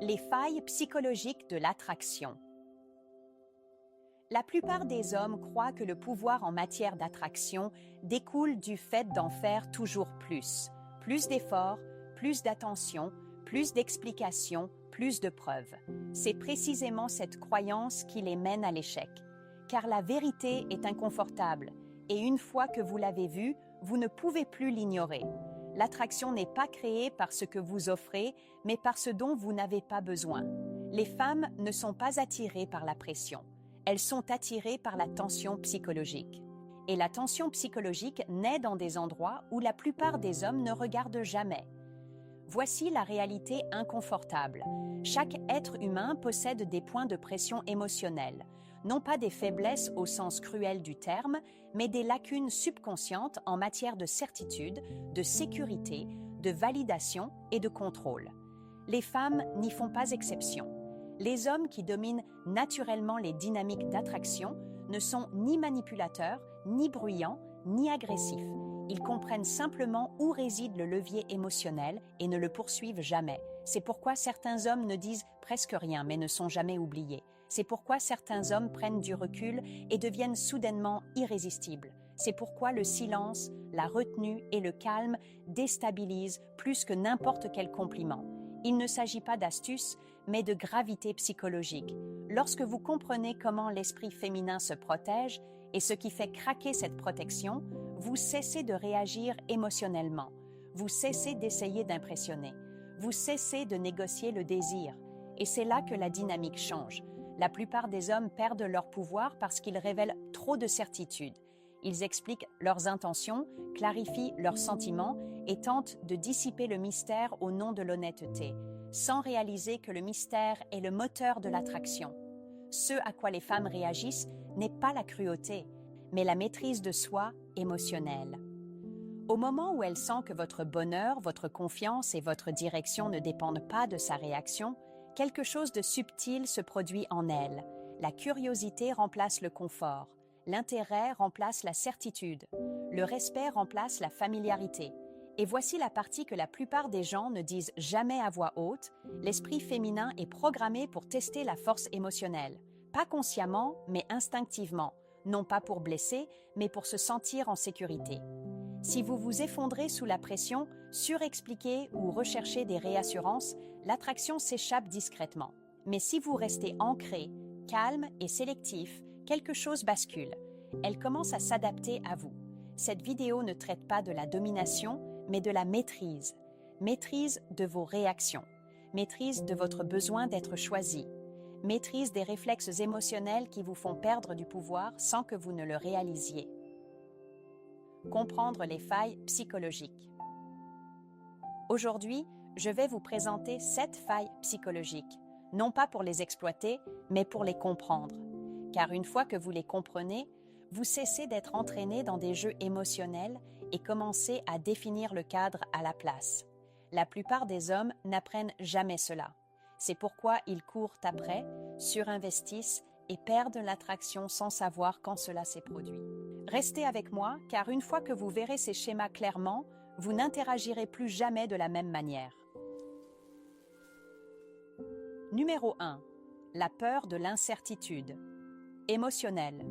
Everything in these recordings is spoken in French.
Les failles psychologiques de l'attraction. La plupart des hommes croient que le pouvoir en matière d'attraction découle du fait d'en faire toujours plus. Plus d'efforts, plus d'attention, plus d'explications, plus de preuves. C'est précisément cette croyance qui les mène à l'échec. Car la vérité est inconfortable, et une fois que vous l'avez vue, vous ne pouvez plus l'ignorer. L'attraction n'est pas créée par ce que vous offrez, mais par ce dont vous n'avez pas besoin. Les femmes ne sont pas attirées par la pression. Elles sont attirées par la tension psychologique. Et la tension psychologique naît dans des endroits où la plupart des hommes ne regardent jamais. Voici la réalité inconfortable. Chaque être humain possède des points de pression émotionnelle, non pas des faiblesses au sens cruel du terme, mais des lacunes subconscientes en matière de certitude, de sécurité, de validation et de contrôle. Les femmes n'y font pas exception. Les hommes qui dominent naturellement les dynamiques d'attraction ne sont ni manipulateurs, ni bruyants, ni agressifs. Ils comprennent simplement où réside le levier émotionnel et ne le poursuivent jamais. C'est pourquoi certains hommes ne disent presque rien mais ne sont jamais oubliés. C'est pourquoi certains hommes prennent du recul et deviennent soudainement irrésistibles. C'est pourquoi le silence, la retenue et le calme déstabilisent plus que n'importe quel compliment. Il ne s'agit pas d'astuce, mais de gravité psychologique. Lorsque vous comprenez comment l'esprit féminin se protège et ce qui fait craquer cette protection, vous cessez de réagir émotionnellement. Vous cessez d'essayer d'impressionner. Vous cessez de négocier le désir. Et c'est là que la dynamique change. La plupart des hommes perdent leur pouvoir parce qu'ils révèlent trop de certitude. Ils expliquent leurs intentions, clarifient leurs sentiments et tentent de dissiper le mystère au nom de l'honnêteté, sans réaliser que le mystère est le moteur de l'attraction. Ce à quoi les femmes réagissent n'est pas la cruauté, mais la maîtrise de soi émotionnelle. Au moment où elle sent que votre bonheur, votre confiance et votre direction ne dépendent pas de sa réaction, quelque chose de subtil se produit en elle. La curiosité remplace le confort. L'intérêt remplace la certitude. Le respect remplace la familiarité. Et voici la partie que la plupart des gens ne disent jamais à voix haute. L'esprit féminin est programmé pour tester la force émotionnelle. Pas consciemment, mais instinctivement. Non pas pour blesser, mais pour se sentir en sécurité. Si vous vous effondrez sous la pression, surexpliquez ou recherchez des réassurances, l'attraction s'échappe discrètement. Mais si vous restez ancré, calme et sélectif, quelque chose bascule. Elle commence à s'adapter à vous. Cette vidéo ne traite pas de la domination, mais de la maîtrise. Maîtrise de vos réactions. Maîtrise de votre besoin d'être choisi. Maîtrise des réflexes émotionnels qui vous font perdre du pouvoir sans que vous ne le réalisiez. Comprendre les failles psychologiques. Aujourd'hui, je vais vous présenter 7 failles psychologiques, non pas pour les exploiter, mais pour les comprendre. Car une fois que vous les comprenez, vous cessez d'être entraîné dans des jeux émotionnels et commencez à définir le cadre à la place. La plupart des hommes n'apprennent jamais cela. C'est pourquoi ils courent après, surinvestissent et perdent l'attraction sans savoir quand cela s'est produit. Restez avec moi, car une fois que vous verrez ces schémas clairement, vous n'interagirez plus jamais de la même manière. Numéro 1. La peur de l'incertitude. Émotionnelle.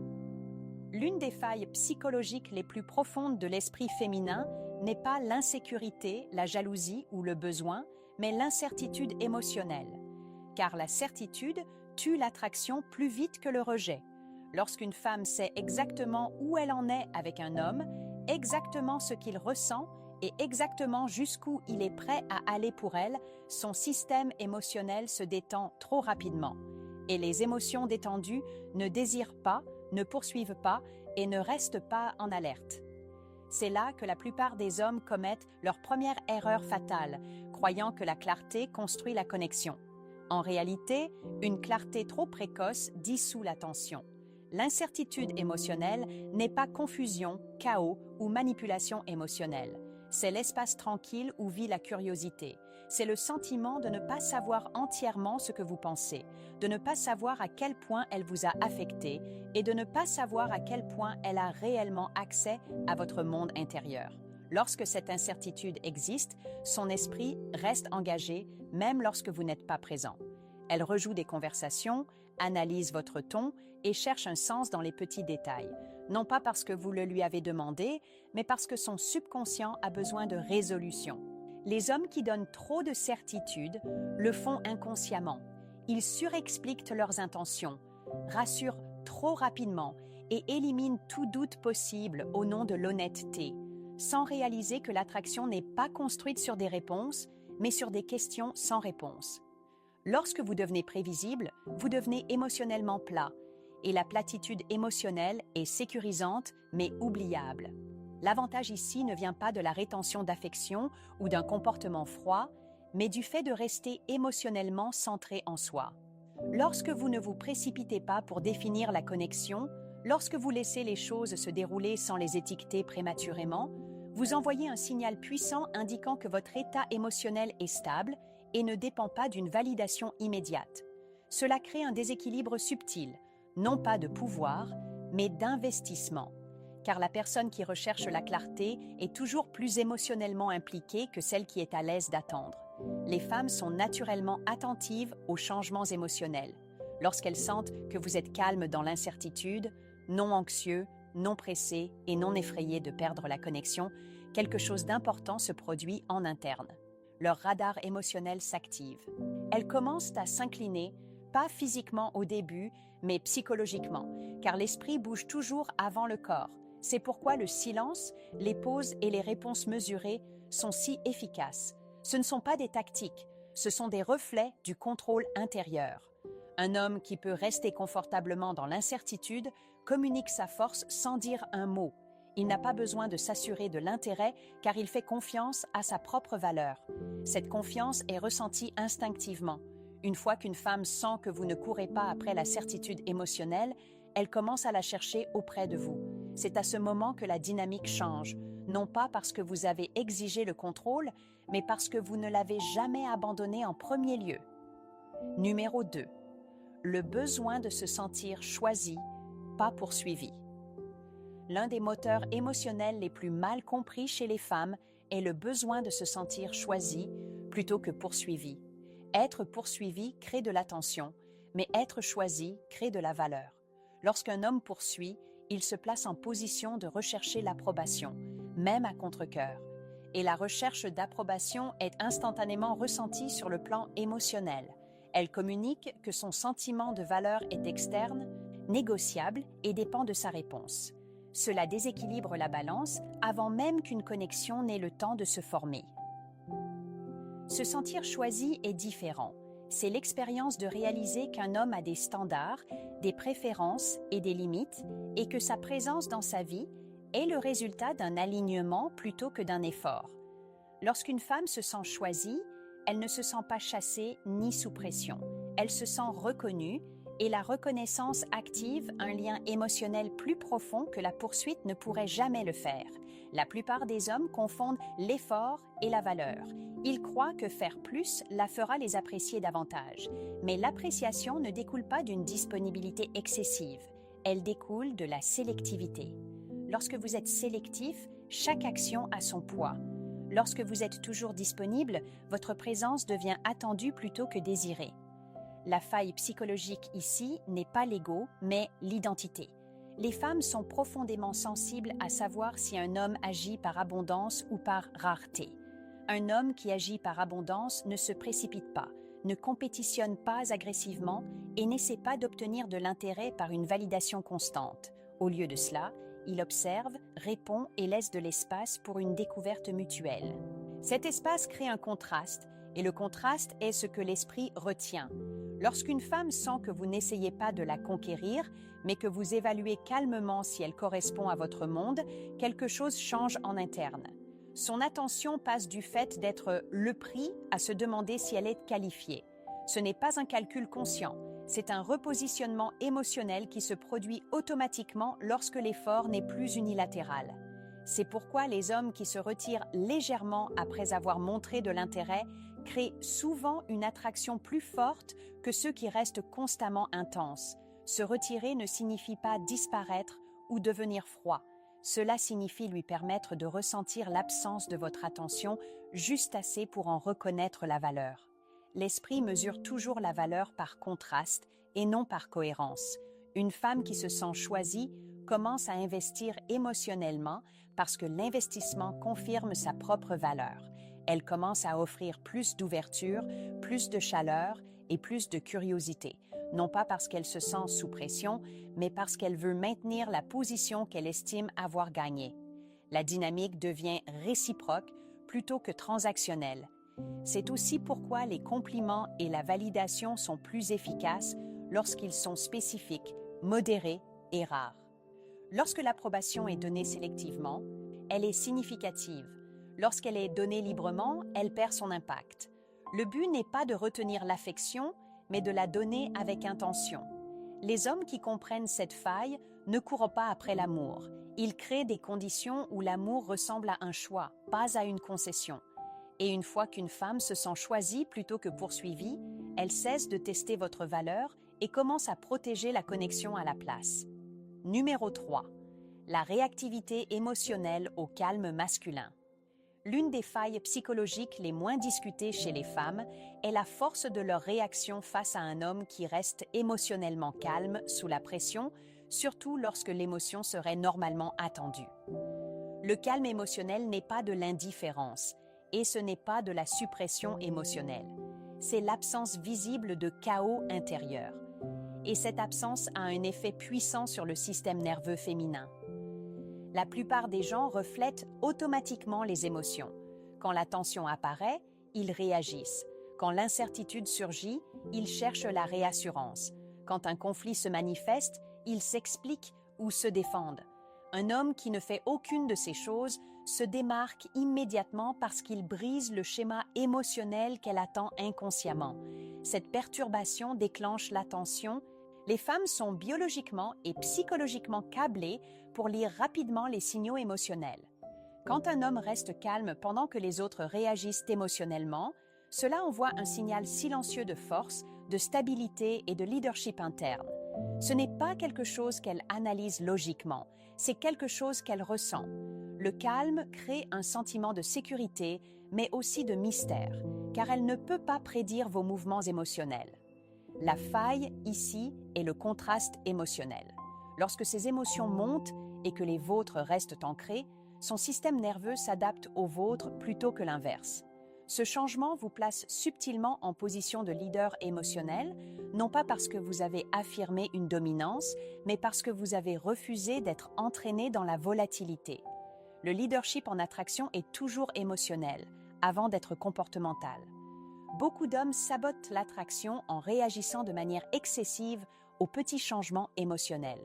L'une des failles psychologiques les plus profondes de l'esprit féminin n'est pas l'insécurité, la jalousie ou le besoin, mais l'incertitude émotionnelle. Car la certitude tue l'attraction plus vite que le rejet. Lorsqu'une femme sait exactement où elle en est avec un homme, exactement ce qu'il ressent et exactement jusqu'où il est prêt à aller pour elle, son système émotionnel se détend trop rapidement. Et les émotions détendues ne désirent pas, ne poursuivent pas et ne restent pas en alerte. C'est là que la plupart des hommes commettent leur première erreur fatale, croyant que la clarté construit la connexion. En réalité, une clarté trop précoce dissout l'attention. L'incertitude émotionnelle n'est pas confusion, chaos ou manipulation émotionnelle. C'est l'espace tranquille où vit la curiosité. C'est le sentiment de ne pas savoir entièrement ce que vous pensez, de ne pas savoir à quel point elle vous a affecté et de ne pas savoir à quel point elle a réellement accès à votre monde intérieur. Lorsque cette incertitude existe, son esprit reste engagé même lorsque vous n'êtes pas présent. Elle rejoue des conversations, analyse votre ton et cherche un sens dans les petits détails, non pas parce que vous le lui avez demandé, mais parce que son subconscient a besoin de résolution. Les hommes qui donnent trop de certitude le font inconsciemment. Ils surexpliquent leurs intentions, rassurent trop rapidement et éliminent tout doute possible au nom de l'honnêteté, sans réaliser que l'attraction n'est pas construite sur des réponses, mais sur des questions sans réponse. Lorsque vous devenez prévisible, vous devenez émotionnellement plat, et la platitude émotionnelle est sécurisante mais oubliable. L'avantage ici ne vient pas de la rétention d'affection ou d'un comportement froid, mais du fait de rester émotionnellement centré en soi. Lorsque vous ne vous précipitez pas pour définir la connexion, lorsque vous laissez les choses se dérouler sans les étiqueter prématurément, vous envoyez un signal puissant indiquant que votre état émotionnel est stable et ne dépend pas d'une validation immédiate. Cela crée un déséquilibre subtil, non pas de pouvoir, mais d'investissement. Car la personne qui recherche la clarté est toujours plus émotionnellement impliquée que celle qui est à l'aise d'attendre. Les femmes sont naturellement attentives aux changements émotionnels. Lorsqu'elles sentent que vous êtes calme dans l'incertitude, non anxieux, non pressé et non effrayé de perdre la connexion, quelque chose d'important se produit en interne. Leur radar émotionnel s'active. Elles commencent à s'incliner, pas physiquement au début, mais psychologiquement, car l'esprit bouge toujours avant le corps. C'est pourquoi le silence, les pauses et les réponses mesurées sont si efficaces. Ce ne sont pas des tactiques, ce sont des reflets du contrôle intérieur. Un homme qui peut rester confortablement dans l'incertitude communique sa force sans dire un mot. Il n'a pas besoin de s'assurer de l'intérêt car il fait confiance à sa propre valeur. Cette confiance est ressentie instinctivement. Une fois qu'une femme sent que vous ne courez pas après la certitude émotionnelle, elle commence à la chercher auprès de vous. C'est à ce moment que la dynamique change, non pas parce que vous avez exigé le contrôle, mais parce que vous ne l'avez jamais abandonné en premier lieu. Numéro 2. Le besoin de se sentir choisi, pas poursuivi. L'un des moteurs émotionnels les plus mal compris chez les femmes est le besoin de se sentir choisi plutôt que poursuivi. Être poursuivi crée de l'attention, mais être choisi crée de la valeur. Lorsqu'un homme poursuit, il se place en position de rechercher l'approbation, même à contre-cœur. Et la recherche d'approbation est instantanément ressentie sur le plan émotionnel. Elle communique que son sentiment de valeur est externe, négociable et dépend de sa réponse. Cela déséquilibre la balance avant même qu'une connexion n'ait le temps de se former. Se sentir choisi est différent. C'est l'expérience de réaliser qu'un homme a des standards, des préférences et des limites, et que sa présence dans sa vie est le résultat d'un alignement plutôt que d'un effort. Lorsqu'une femme se sent choisie, elle ne se sent pas chassée ni sous pression. Elle se sent reconnue et la reconnaissance active un lien émotionnel plus profond que la poursuite ne pourrait jamais le faire. La plupart des hommes confondent l'effort et la valeur. Ils croient que faire plus la fera les apprécier davantage. Mais l'appréciation ne découle pas d'une disponibilité excessive. Elle découle de la sélectivité. Lorsque vous êtes sélectif, chaque action a son poids. Lorsque vous êtes toujours disponible, votre présence devient attendue plutôt que désirée. La faille psychologique ici n'est pas l'ego, mais l'identité. Les femmes sont profondément sensibles à savoir si un homme agit par abondance ou par rareté. Un homme qui agit par abondance ne se précipite pas, ne compétitionne pas agressivement et n'essaie pas d'obtenir de l'intérêt par une validation constante. Au lieu de cela, il observe, répond et laisse de l'espace pour une découverte mutuelle. Cet espace crée un contraste, et le contraste est ce que l'esprit retient. Lorsqu'une femme sent que vous n'essayez pas de la conquérir, mais que vous évaluez calmement si elle correspond à votre monde, quelque chose change en interne. Son attention passe du fait d'être le prix à se demander si elle est qualifiée. Ce n'est pas un calcul conscient, c'est un repositionnement émotionnel qui se produit automatiquement lorsque l'effort n'est plus unilatéral. C'est pourquoi les hommes qui se retirent légèrement après avoir montré de l'intérêt créent souvent une attraction plus forte que ceux qui restent constamment intenses. Se retirer ne signifie pas disparaître ou devenir froid. Cela signifie lui permettre de ressentir l'absence de votre attention juste assez pour en reconnaître la valeur. L'esprit mesure toujours la valeur par contraste et non par cohérence. Une femme qui se sent choisie commence à investir émotionnellement parce que l'investissement confirme sa propre valeur. Elle commence à offrir plus d'ouverture, plus de chaleur et plus de curiosité, non pas parce qu'elle se sent sous pression, mais parce qu'elle veut maintenir la position qu'elle estime avoir gagnée. La dynamique devient réciproque plutôt que transactionnelle. C'est aussi pourquoi les compliments et la validation sont plus efficaces lorsqu'ils sont spécifiques, modérés et rares. Lorsque l'approbation est donnée sélectivement, elle est significative. Lorsqu'elle est donnée librement, elle perd son impact. Le but n'est pas de retenir l'affection, mais de la donner avec intention. Les hommes qui comprennent cette faille ne courent pas après l'amour. Ils créent des conditions où l'amour ressemble à un choix, pas à une concession. Et une fois qu'une femme se sent choisie plutôt que poursuivie, elle cesse de tester votre valeur et commence à protéger la connexion à la place. Numéro 3. La réactivité émotionnelle au calme masculin. L'une des failles psychologiques les moins discutées chez les femmes est la force de leur réaction face à un homme qui reste émotionnellement calme sous la pression, surtout lorsque l'émotion serait normalement attendue. Le calme émotionnel n'est pas de l'indifférence et ce n'est pas de la suppression émotionnelle. C'est l'absence visible de chaos intérieur. Et cette absence a un effet puissant sur le système nerveux féminin. La plupart des gens reflètent automatiquement les émotions. Quand la tension apparaît, ils réagissent. Quand l'incertitude surgit, ils cherchent la réassurance. Quand un conflit se manifeste, ils s'expliquent ou se défendent. Un homme qui ne fait aucune de ces choses se démarque immédiatement parce qu'il brise le schéma émotionnel qu'elle attend inconsciemment. Cette perturbation déclenche l'attention. Les femmes sont biologiquement et psychologiquement câblées pour lire rapidement les signaux émotionnels. Quand un homme reste calme pendant que les autres réagissent émotionnellement, cela envoie un signal silencieux de force, de stabilité et de leadership interne. Ce n'est pas quelque chose qu'elle analyse logiquement, c'est quelque chose qu'elle ressent. Le calme crée un sentiment de sécurité, mais aussi de mystère, car elle ne peut pas prédire vos mouvements émotionnels. La faille, ici, est le contraste émotionnel. Lorsque ces émotions montent et que les vôtres restent ancrées, son système nerveux s'adapte au vôtre plutôt que l'inverse. Ce changement vous place subtilement en position de leader émotionnel, non pas parce que vous avez affirmé une dominance, mais parce que vous avez refusé d'être entraîné dans la volatilité. Le leadership en attraction est toujours émotionnel, avant d'être comportemental. Beaucoup d'hommes sabotent l'attraction en réagissant de manière excessive aux petits changements émotionnels.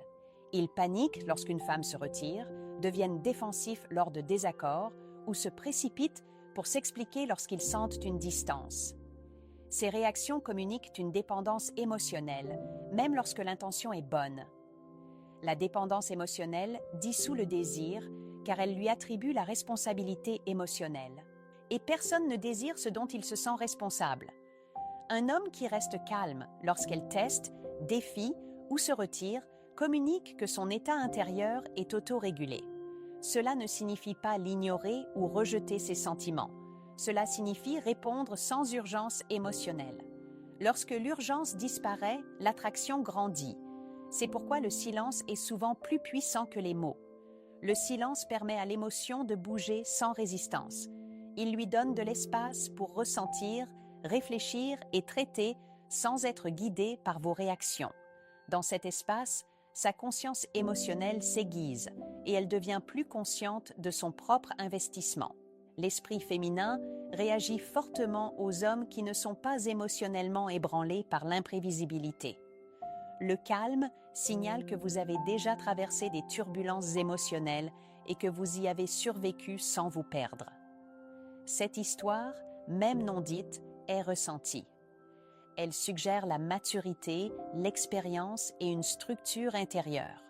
Ils paniquent lorsqu'une femme se retire, deviennent défensifs lors de désaccords ou se précipitent pour s'expliquer lorsqu'ils sentent une distance. Ces réactions communiquent une dépendance émotionnelle, même lorsque l'intention est bonne. La dépendance émotionnelle dissout le désir car elle lui attribue la responsabilité émotionnelle. Et personne ne désire ce dont il se sent responsable. Un homme qui reste calme lorsqu'elle teste, défie ou se retire communique que son état intérieur est autorégulé. Cela ne signifie pas l'ignorer ou rejeter ses sentiments. Cela signifie répondre sans urgence émotionnelle. Lorsque l'urgence disparaît, l'attraction grandit. C'est pourquoi le silence est souvent plus puissant que les mots. Le silence permet à l'émotion de bouger sans résistance. Il lui donne de l'espace pour ressentir, réfléchir et traiter sans être guidé par vos réactions. Dans cet espace, sa conscience émotionnelle s'aiguise et elle devient plus consciente de son propre investissement. L'esprit féminin réagit fortement aux hommes qui ne sont pas émotionnellement ébranlés par l'imprévisibilité. Le calme signale que vous avez déjà traversé des turbulences émotionnelles et que vous y avez survécu sans vous perdre. Cette histoire, même non dite, est ressentie. Elle suggère la maturité, l'expérience et une structure intérieure.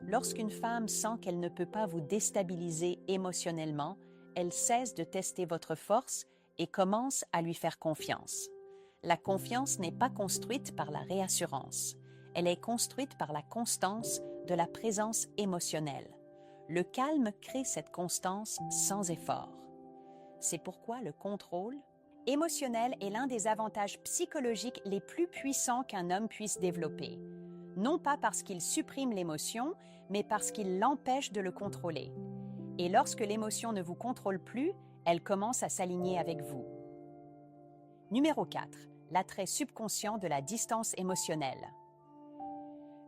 Lorsqu'une femme sent qu'elle ne peut pas vous déstabiliser émotionnellement, elle cesse de tester votre force et commence à lui faire confiance. La confiance n'est pas construite par la réassurance. Elle est construite par la constance de la présence émotionnelle. Le calme crée cette constance sans effort. C'est pourquoi le contrôle émotionnel est l'un des avantages psychologiques les plus puissants qu'un homme puisse développer. Non pas parce qu'il supprime l'émotion, mais parce qu'il l'empêche de le contrôler. Et lorsque l'émotion ne vous contrôle plus, elle commence à s'aligner avec vous. Numéro 4. L'attrait subconscient de la distance émotionnelle.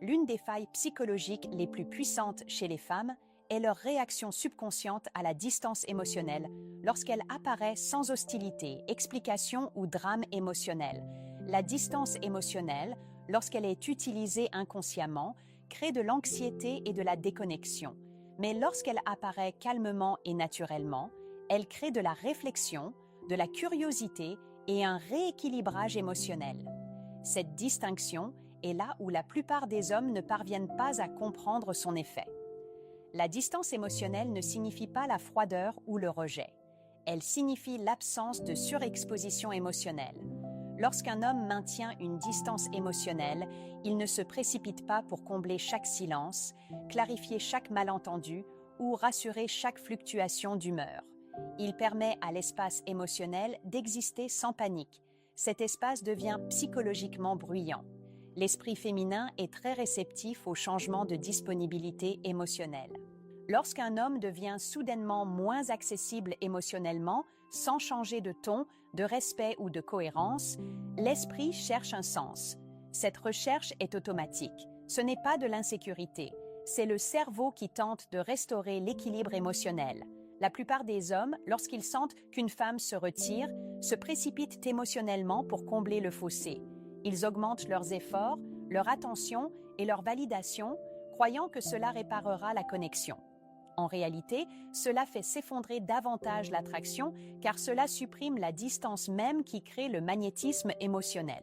L'une des failles psychologiques les plus puissantes chez les femmes est leur réaction subconsciente à la distance émotionnelle lorsqu'elle apparaît sans hostilité, explication ou drame émotionnel. La distance émotionnelle, lorsqu'elle est utilisée inconsciemment, crée de l'anxiété et de la déconnexion. Mais lorsqu'elle apparaît calmement et naturellement, elle crée de la réflexion, de la curiosité et un rééquilibrage émotionnel. Cette distinction est là où la plupart des hommes ne parviennent pas à comprendre son effet. La distance émotionnelle ne signifie pas la froideur ou le rejet. Elle signifie l'absence de surexposition émotionnelle. Lorsqu'un homme maintient une distance émotionnelle, il ne se précipite pas pour combler chaque silence, clarifier chaque malentendu ou rassurer chaque fluctuation d'humeur. Il permet à l'espace émotionnel d'exister sans panique. Cet espace devient psychologiquement bruyant. L'esprit féminin est très réceptif aux changements de disponibilité émotionnelle. Lorsqu'un homme devient soudainement moins accessible émotionnellement, sans changer de ton, de respect ou de cohérence, l'esprit cherche un sens. Cette recherche est automatique. Ce n'est pas de l'insécurité. C'est le cerveau qui tente de restaurer l'équilibre émotionnel. La plupart des hommes, lorsqu'ils sentent qu'une femme se retire, se précipitent émotionnellement pour combler le fossé. Ils augmentent leurs efforts, leur attention et leur validation, croyant que cela réparera la connexion. En réalité, cela fait s'effondrer davantage l'attraction car cela supprime la distance même qui crée le magnétisme émotionnel.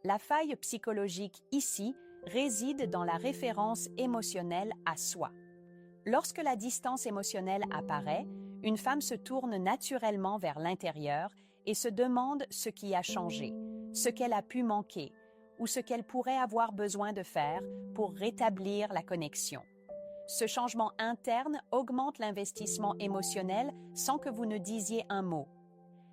La faille psychologique ici réside dans la référence émotionnelle à soi. Lorsque la distance émotionnelle apparaît, une femme se tourne naturellement vers l'intérieur et se demande ce qui a changé, ce qu'elle a pu manquer ou ce qu'elle pourrait avoir besoin de faire pour rétablir la connexion. Ce changement interne augmente l'investissement émotionnel sans que vous ne disiez un mot.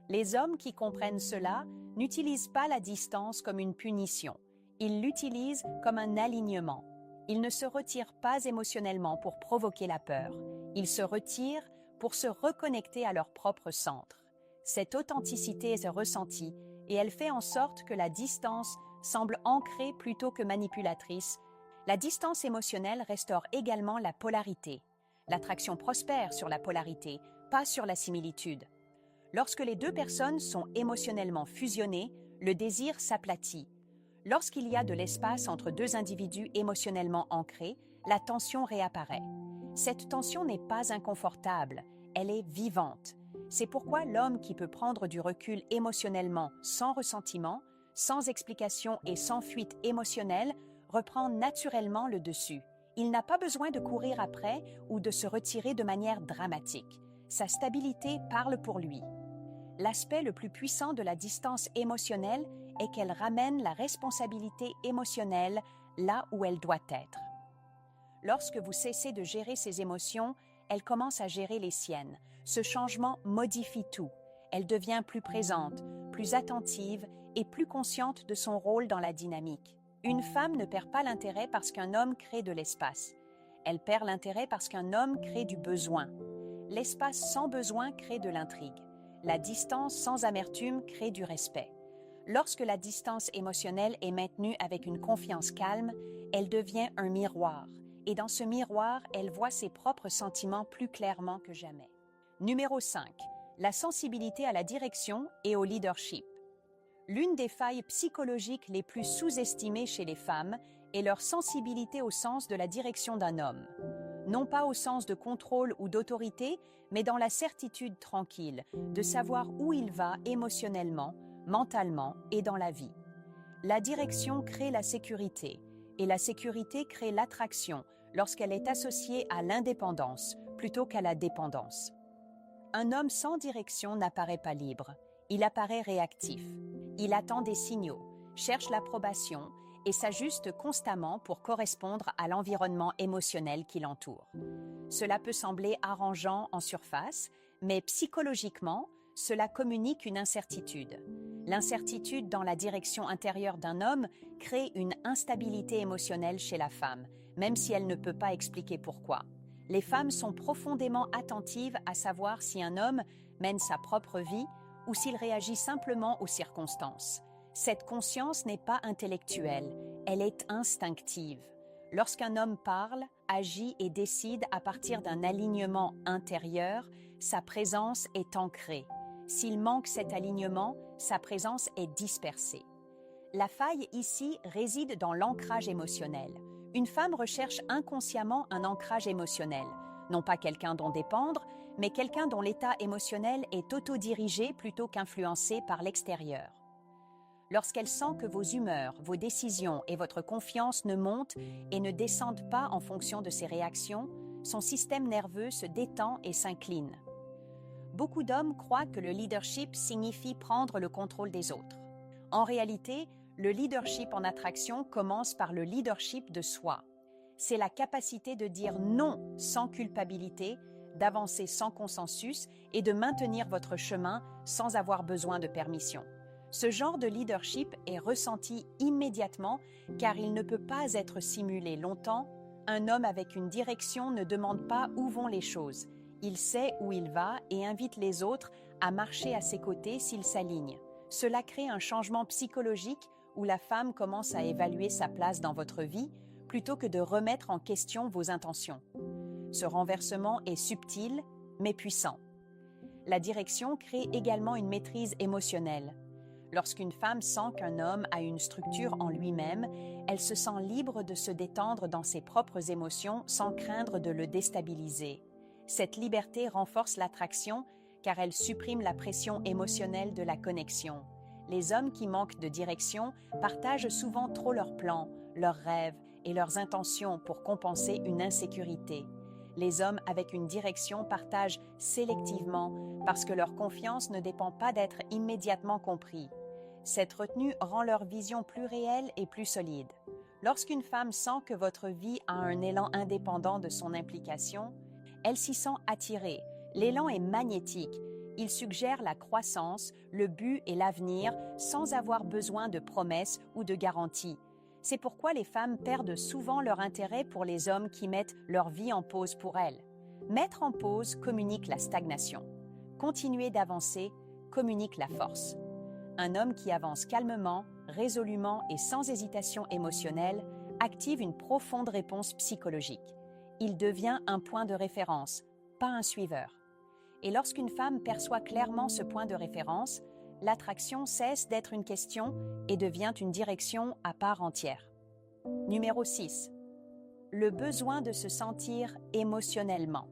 Les hommes qui comprennent cela n'utilisent pas la distance comme une punition. Ils l'utilisent comme un alignement. Ils ne se retirent pas émotionnellement pour provoquer la peur. Ils se retirent pour se reconnecter à leur propre centre. Cette authenticité est ressentie et elle fait en sorte que la distance semble ancrée plutôt que manipulatrice. La distance émotionnelle restaure également la polarité. L'attraction prospère sur la polarité, pas sur la similitude. Lorsque les deux personnes sont émotionnellement fusionnées, le désir s'aplatit. Lorsqu'il y a de l'espace entre deux individus émotionnellement ancrés, la tension réapparaît. Cette tension n'est pas inconfortable, elle est vivante. C'est pourquoi l'homme qui peut prendre du recul émotionnellement sans ressentiment, sans explication et sans fuite émotionnelle, reprend naturellement le dessus. Il n'a pas besoin de courir après ou de se retirer de manière dramatique. Sa stabilité parle pour lui. L'aspect le plus puissant de la distance émotionnelle est qu'elle ramène la responsabilité émotionnelle là où elle doit être. Lorsque vous cessez de gérer ses émotions, elle commence à gérer les siennes. Ce changement modifie tout. Elle devient plus présente, plus attentive et plus consciente de son rôle dans la dynamique. Une femme ne perd pas l'intérêt parce qu'un homme crée de l'espace. Elle perd l'intérêt parce qu'un homme crée du besoin. L'espace sans besoin crée de l'intrigue. La distance sans amertume crée du respect. Lorsque la distance émotionnelle est maintenue avec une confiance calme, elle devient un miroir. Et dans ce miroir, elle voit ses propres sentiments plus clairement que jamais. Numéro 5. La sensibilité à la direction et au leadership. L'une des failles psychologiques les plus sous-estimées chez les femmes est leur sensibilité au sens de la direction d'un homme. Non pas au sens de contrôle ou d'autorité, mais dans la certitude tranquille de savoir où il va émotionnellement, mentalement et dans la vie. La direction crée la sécurité, et la sécurité crée l'attraction lorsqu'elle est associée à l'indépendance plutôt qu'à la dépendance. Un homme sans direction n'apparaît pas libre, il apparaît réactif. Il attend des signaux, cherche l'approbation et s'ajuste constamment pour correspondre à l'environnement émotionnel qui l'entoure. Cela peut sembler arrangeant en surface, mais psychologiquement, cela communique une incertitude. L'incertitude dans la direction intérieure d'un homme crée une instabilité émotionnelle chez la femme, même si elle ne peut pas expliquer pourquoi. Les femmes sont profondément attentives à savoir si un homme mène sa propre vie ou s'il réagit simplement aux circonstances. Cette conscience n'est pas intellectuelle, elle est instinctive. Lorsqu'un homme parle, agit et décide à partir d'un alignement intérieur, sa présence est ancrée. S'il manque cet alignement, sa présence est dispersée. La faille ici réside dans l'ancrage émotionnel. Une femme recherche inconsciemment un ancrage émotionnel, non pas quelqu'un dont dépendre, mais quelqu'un dont l'état émotionnel est autodirigé plutôt qu'influencé par l'extérieur. Lorsqu'elle sent que vos humeurs, vos décisions et votre confiance ne montent et ne descendent pas en fonction de ses réactions, son système nerveux se détend et s'incline. Beaucoup d'hommes croient que le leadership signifie prendre le contrôle des autres. En réalité, le leadership en attraction commence par le leadership de soi. C'est la capacité de dire non sans culpabilité, d'avancer sans consensus et de maintenir votre chemin sans avoir besoin de permission. Ce genre de leadership est ressenti immédiatement car il ne peut pas être simulé longtemps. Un homme avec une direction ne demande pas où vont les choses. Il sait où il va et invite les autres à marcher à ses côtés s'ils s'alignent. Cela crée un changement psychologique où la femme commence à évaluer sa place dans votre vie plutôt que de remettre en question vos intentions. Ce renversement est subtil mais puissant. La direction crée également une maîtrise émotionnelle. Lorsqu'une femme sent qu'un homme a une structure en lui-même, elle se sent libre de se détendre dans ses propres émotions sans craindre de le déstabiliser. Cette liberté renforce l'attraction car elle supprime la pression émotionnelle de la connexion. Les hommes qui manquent de direction partagent souvent trop leurs plans, leurs rêves et leurs intentions pour compenser une insécurité. Les hommes avec une direction partagent sélectivement parce que leur confiance ne dépend pas d'être immédiatement compris. Cette retenue rend leur vision plus réelle et plus solide. Lorsqu'une femme sent que votre vie a un élan indépendant de son implication, elle s'y sent attirée. L'élan est magnétique. Il suggère la croissance, le but et l'avenir sans avoir besoin de promesses ou de garanties. C'est pourquoi les femmes perdent souvent leur intérêt pour les hommes qui mettent leur vie en pause pour elles. Mettre en pause communique la stagnation. Continuer d'avancer communique la force. Un homme qui avance calmement, résolument et sans hésitation émotionnelle active une profonde réponse psychologique. Il devient un point de référence, pas un suiveur. Et lorsqu'une femme perçoit clairement ce point de référence, l'attraction cesse d'être une question et devient une direction à part entière. Numéro 6. Le besoin de se sentir émotionnellement.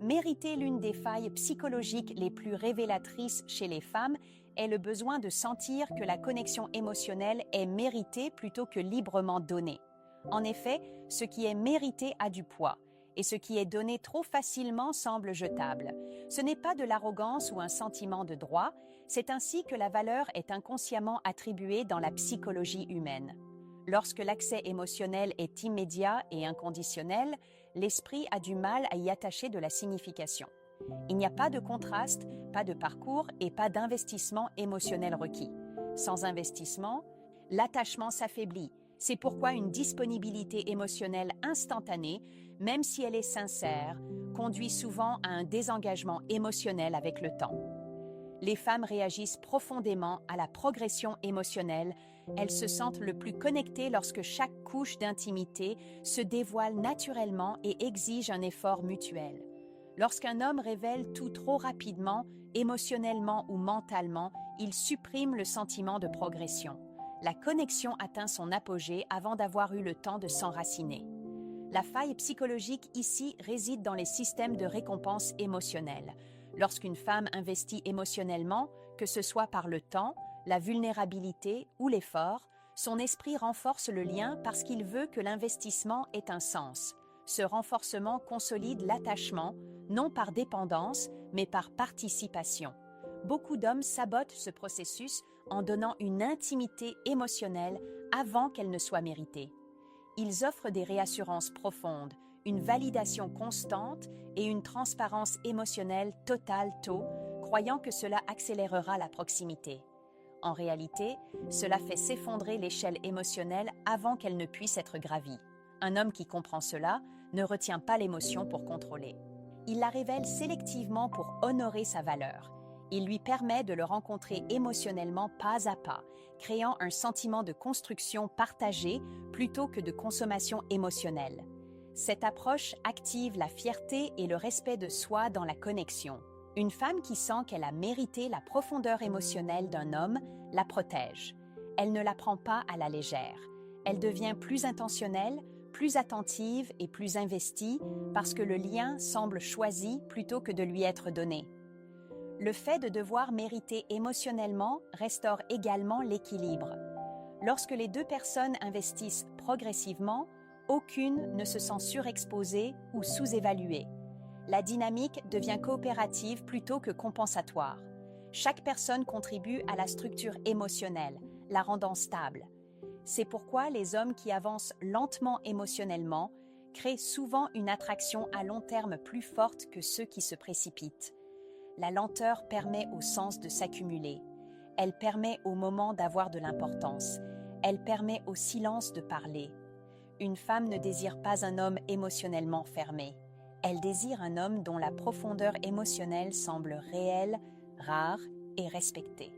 Mériter l'une des failles psychologiques les plus révélatrices chez les femmes est le besoin de sentir que la connexion émotionnelle est méritée plutôt que librement donnée. En effet, ce qui est mérité a du poids, et ce qui est donné trop facilement semble jetable. Ce n'est pas de l'arrogance ou un sentiment de droit, c'est ainsi que la valeur est inconsciemment attribuée dans la psychologie humaine. Lorsque l'accès émotionnel est immédiat et inconditionnel, l'esprit a du mal à y attacher de la signification. Il n'y a pas de contraste, pas de parcours et pas d'investissement émotionnel requis. Sans investissement, l'attachement s'affaiblit. C'est pourquoi une disponibilité émotionnelle instantanée, même si elle est sincère, conduit souvent à un désengagement émotionnel avec le temps. Les femmes réagissent profondément à la progression émotionnelle. Elles se sentent le plus connectées lorsque chaque couche d'intimité se dévoile naturellement et exige un effort mutuel. Lorsqu'un homme révèle tout trop rapidement, émotionnellement ou mentalement, il supprime le sentiment de progression. La connexion atteint son apogée avant d'avoir eu le temps de s'enraciner. La faille psychologique ici réside dans les systèmes de récompense émotionnelle. Lorsqu'une femme investit émotionnellement, que ce soit par le temps, la vulnérabilité ou l'effort, son esprit renforce le lien parce qu'il veut que l'investissement ait un sens. Ce renforcement consolide l'attachement, non par dépendance, mais par participation. Beaucoup d'hommes sabotent ce processus en donnant une intimité émotionnelle avant qu'elle ne soit méritée. Ils offrent des réassurances profondes, une validation constante et une transparence émotionnelle totale tôt, croyant que cela accélérera la proximité. En réalité, cela fait s'effondrer l'échelle émotionnelle avant qu'elle ne puisse être gravie. Un homme qui comprend cela ne retient pas l'émotion pour contrôler. Il la révèle sélectivement pour honorer sa valeur. Il lui permet de le rencontrer émotionnellement pas à pas, créant un sentiment de construction partagée plutôt que de consommation émotionnelle. Cette approche active la fierté et le respect de soi dans la connexion. Une femme qui sent qu'elle a mérité la profondeur émotionnelle d'un homme la protège. Elle ne la prend pas à la légère. Elle devient plus intentionnelle, plus attentive et plus investie parce que le lien semble choisi plutôt que de lui être donné. Le fait de devoir mériter émotionnellement restaure également l'équilibre. Lorsque les deux personnes investissent progressivement, aucune ne se sent surexposée ou sous-évaluée. La dynamique devient coopérative plutôt que compensatoire. Chaque personne contribue à la structure émotionnelle, la rendant stable. C'est pourquoi les hommes qui avancent lentement émotionnellement créent souvent une attraction à long terme plus forte que ceux qui se précipitent. La lenteur permet au sens de s'accumuler. Elle permet au moment d'avoir de l'importance. Elle permet au silence de parler. Une femme ne désire pas un homme émotionnellement fermé. Elle désire un homme dont la profondeur émotionnelle semble réelle, rare et respectée.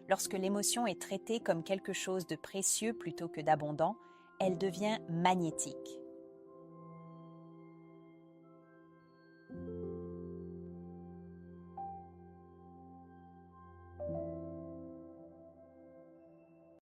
Lorsque l'émotion est traitée comme quelque chose de précieux plutôt que d'abondant, elle devient magnétique.